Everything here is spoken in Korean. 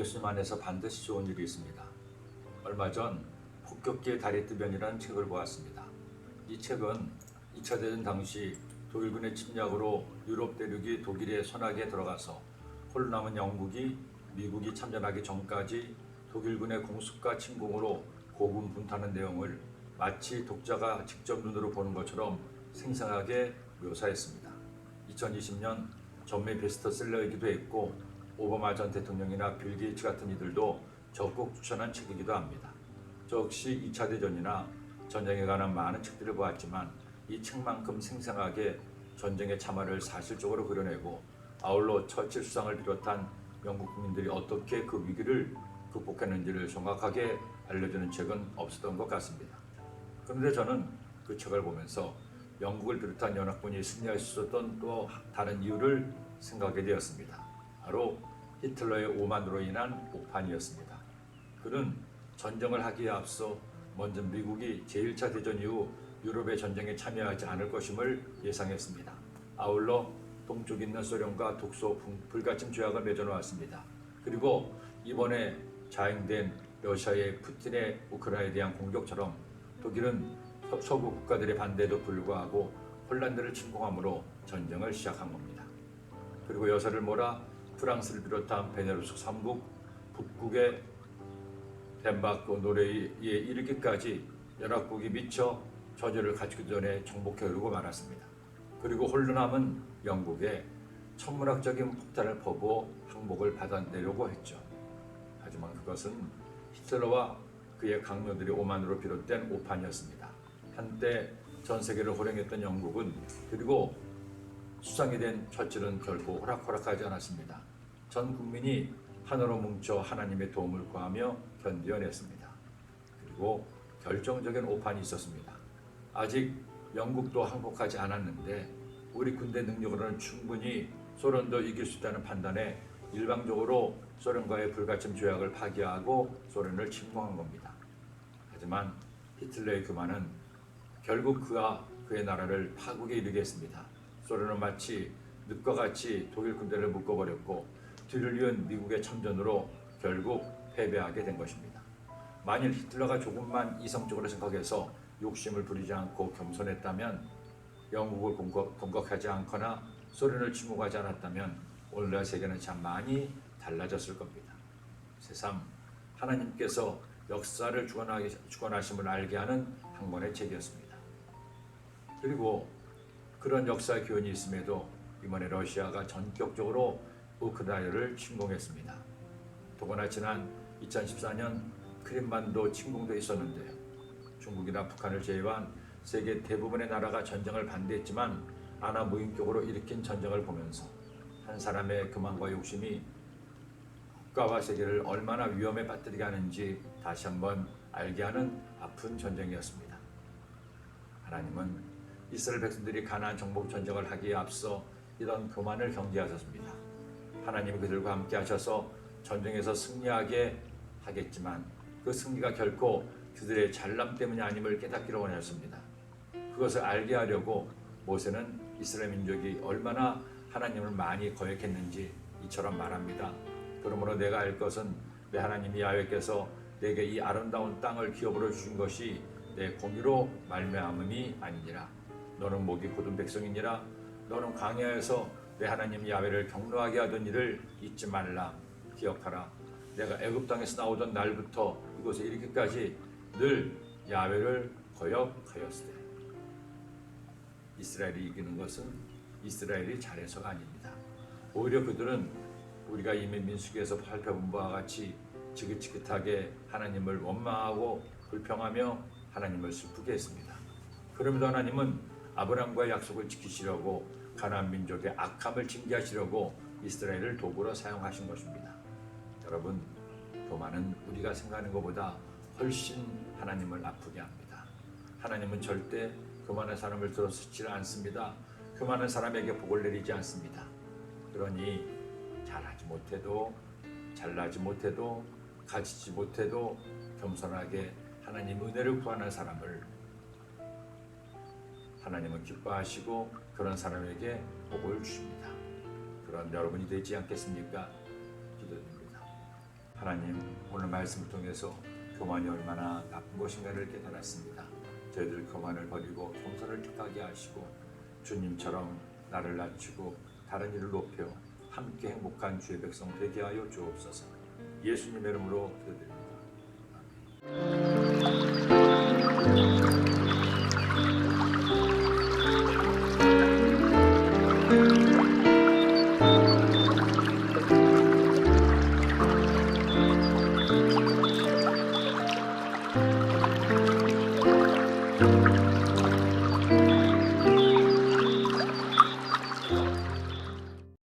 예수님 안에서 반드시 좋은 일이 있습니다. 얼마 전 폭격기의 다리뜨변이라는 책을 보았습니다. 이 책은 2차 대전 당시 독일군의 침략으로 유럽 대륙이 독일의 손아귀에 들어가서 홀로 남은 영국이 미국이 참전하기 전까지 독일군의 공습과 침공으로 고군분투하는 내용을 마치 독자가 직접 눈으로 보는 것처럼 생생하게 묘사했습니다. 2020년 전매 베스트셀러이기도 했고 오바마 전 대통령이나 빌 게이츠 같은 이들도 적극 추천한 책이기도 합니다. 저 역시 2차 대전이나 전쟁에 관한 많은 책들을 보았지만 이 책만큼 생생하게 전쟁의 참화를 사실적으로 그려내고 아울러 처칠 수상을 비롯한 영국 국민들이 어떻게 그 위기를 극복했는지를 정확하게 알려주는 책은 없었던 것 같습니다. 그런데 저는 그 책을 보면서 영국을 비롯한 연합군이 승리할 수 있었던 또 다른 이유를 생각하게 되었습니다. 바로 히틀러의 오만으로 인한 오판이었습니다. 그는 전쟁을 하기에 앞서 먼저 미국이 제1차 대전 이후 유럽의 전쟁에 참여하지 않을 것임을 예상했습니다. 아울러 동쪽에 있는 소련과 독소 불가침 조약을 맺어놓았습니다. 그리고 이번에 자행된 러시아의 푸틴의 우크라이나에 대한 공격처럼 독일은 서구 국가들의 반대에도 불구하고 폴란드를 침공함으로 전쟁을 시작한 겁니다. 그리고 여사를 몰아 프랑스를 비롯한 베네루스 3국, 북극의 덴마크, 노르웨이에 이르기까지 연합국이 미처 저주를 갖추기 전에 정복해 오르고 말았습니다. 그리고 홀로 남은 영국에 천문학적인 폭탄을 퍼부어 항복을 받아내려고 했죠. 하지만 그것은 히틀러와 그의 강요들이 오만으로 비롯된 오판이었습니다. 한때 전 세계를 호령했던 영국은 그리고 수상이 된 처칠은 결코 호락호락하지 않았습니다. 전 국민이 하나로 뭉쳐 하나님의 도움을 구하며 견뎌냈습니다. 그리고 결정적인 오판이 있었습니다. 아직 영국도 항복하지 않았는데 우리 군대 능력으로는 충분히 소련도 이길 수 있다는 판단에 일방적으로 소련과의 불가침 조약을 파기하고 소련을 침공한 겁니다. 하지만 히틀러의 교만은 결국 그와 그의 나라를 파국에 이르게 했습니다. 소련은 마치 늪과 같이 독일 군대를 묶어버렸고 뒤를 이은 미국의 참전으로 결국 패배하게 된 것입니다. 만일 히틀러가 조금만 이성적으로 생각해서 욕심을 부리지 않고 겸손했다면 영국을 공격하지 않거나 소련을 침공하지 않았다면 오늘날 세계는 참 많이 달라졌을 겁니다. 새삼 하나님께서 역사를 주관하심을 알게 하는 한 권의 책이었습니다. 그리고 그런 역사 교훈이 있음에도 이번에 러시아가 전격적으로 우크라이나를 침공했습니다. 더구나 지난 2014년 크림반도 침공도 있었는데요. 중국이나 북한을 제외한 세계 대부분의 나라가 전쟁을 반대했지만 안하무인격으로 일으킨 전쟁을 보면서 한 사람의 교만과 욕심이 국가와 세계를 얼마나 위험에 빠뜨리게 하는지 다시 한번 알게 하는 아픈 전쟁이었습니다. 하나님은 이스라엘 백성들이 가나안 정복 전쟁을 하기에 앞서 이런 교만을 경계하셨습니다. 하나님이 그들과 함께 하셔서 전쟁에서 승리하게 하겠지만 그 승리가 결코 그들의 잘남 때문이 아님을 깨닫기를 원하였습니다. 그것을 알게 하려고 모세는 이스라엘 민족이 얼마나 하나님을 많이 거역했는지 이처럼 말합니다. 그러므로 내가 알 것은 내 하나님 야훼께서 내게 이 아름다운 땅을 기업으로 주신 것이 내 공의로 말미암음이 아니니라. 너는 목이 곧은 백성이니라. 너는 광야에서 내 하나님 야훼를 경노하게 하던 일을 잊지 말라. 기억하라. 내가 애굽 땅에서 나오던 날부터 이곳에 이르기까지 늘 야훼를 거역하였으되. 이스라엘이 이기는 것은 이스라엘이 잘해서가 아닙니다. 오히려 그들은 우리가 이미 민수기에서 살펴본 바와 같이 지긋지긋하게 하나님을 원망하고 불평하며 하나님을 슬프게 했습니다. 그럼에도 하나님은 아브라함과의 약속을 지키시려고 가나안 민족의 악함을 징계하시려고 이스라엘을 도구로 사용하신 것입니다. 여러분, 교만은 우리가 생각하는 것보다 훨씬 하나님을 아프게 합니다. 하나님은 절대 교만한 사람을 들어서지 않습니다. 교만한 사람에게 복을 내리지 않습니다. 그러니 잘하지 못해도 잘나지 못해도 가지지 못해도 겸손하게 하나님 은혜를 구하는 사람을 하나님은 기뻐하시고 그런 사람에게 복을 주십니다. 그런 여러분이 되지 않겠습니까? 기도드립니다. 하나님, 오늘 말씀을 통해서 교만이 얼마나 나쁜 것인가를 깨달았습니다. 저희들 교만을 버리고 겸손을 택하게 하시고 주님처럼 나를 낮추고 다른 이를 높여 함께 행복한 주의 백성 되게 하여 주옵소서. 예수님의 이름으로 기도드립니다. 아멘.